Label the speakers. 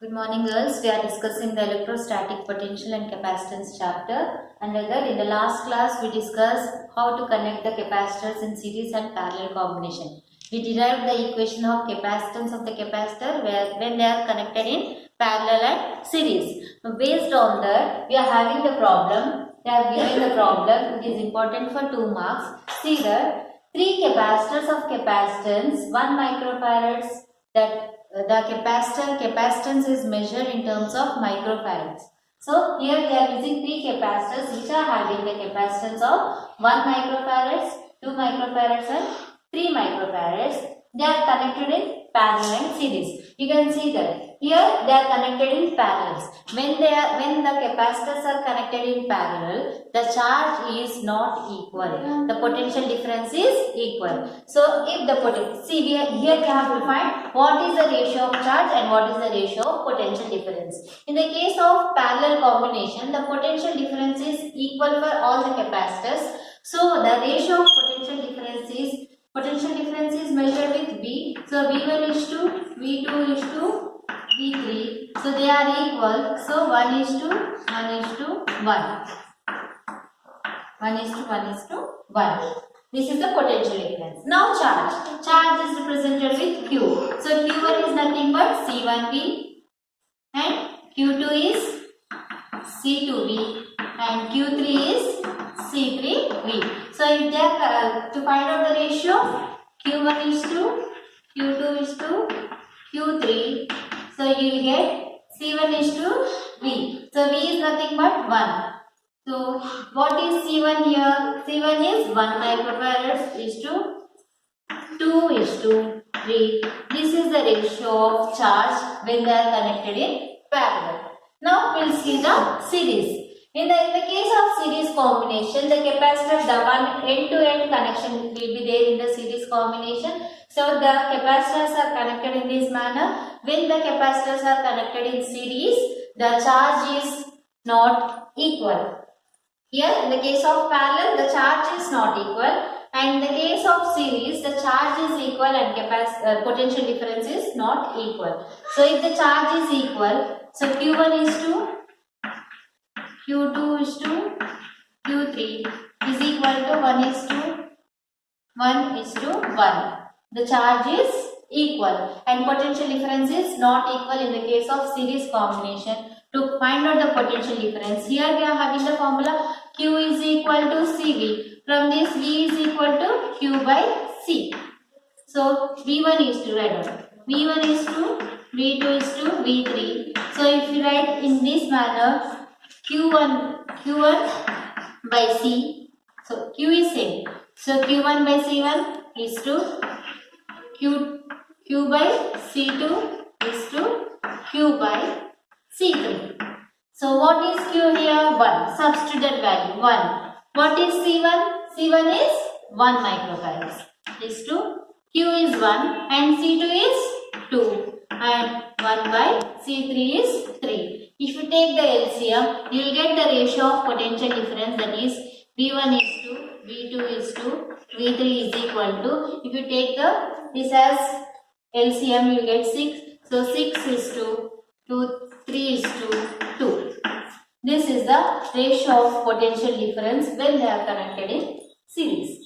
Speaker 1: Good morning girls, we are discussing the electrostatic potential and capacitance chapter. Under that, in the last class we discussed how to connect the capacitors in series and parallel combination. We derived the equation of capacitance of the capacitor when they are connected in parallel and series. Now, based on that, we are having the problem. They have given the problem. It is important for 2 marks. See that 3 capacitors of capacitance, 1 microfarads, that the capacitance is measured in terms of microfarads. So here we are using 3 capacitors which are having the capacitance of 1 microfarads, 2 microfarads and 3 microfarads. They are connected in parallel and series. You can see that here they are connected in parallels. When the capacitors are connected in parallel, the charge is not equal. The potential difference is equal. So if the potential, see here we have to find what is the ratio of charge and what is the ratio of potential difference. In the case of parallel combination, the potential difference is equal for all the capacitors. So the ratio of potential difference is measured with V. So V1 is to V2 is to V3. So they are equal. So 1 is to 1 is to 1. 1 is to 1 is to 1. This is the potential difference. Now charge. Charge is represented with Q. So Q1 is nothing but C1V and Q2 is C2V and Q3 is C3V. So if they are to find out the ratio, Q1 is to Q2 is to Q3. So you will get C1 is to V. So V is nothing but 1. So what is C1 here? C1 is 1 microfarad is to 2 is to 3. This is the ratio of charge when they are connected in parallel. Now we will see the series. In the case of series combination, the capacitor, the one end-to-end connection will be there in the series combination. So the capacitors are connected in this manner. When the capacitors are connected in series, the charge is not equal. Here in the case of parallel, the charge is not equal, and in the case of series, the charge is equal and potential difference is not equal. So if the charge is equal, so Q1 is to Q2 is to Q3 is equal to 1 is to 1 is to 1. The charge is equal and potential difference is not equal in the case of series combination. To find out the potential difference, here we are having the formula Q is equal to CV. From this, V is equal to Q by C. So V1 is to write down. V1 is to V2 is to V3. So if you write in this manner, Q1 by C. So Q is same. So Q1 by C1 is to Q by C2 is to Q by C3. So what is Q here? 1. Substituted value 1. What is C1? C1 is 1 microfarads. Is to Q is 1 and C2 is 2 and 1 by C3 is 3. If you take the LCM, you will get the ratio of potential difference, that is V1 is to V2 is to V3 is equal to, if you take this as LCM, you will get 6. So 6 is to 3 is to 2. This is the ratio of potential difference when they are connected in series.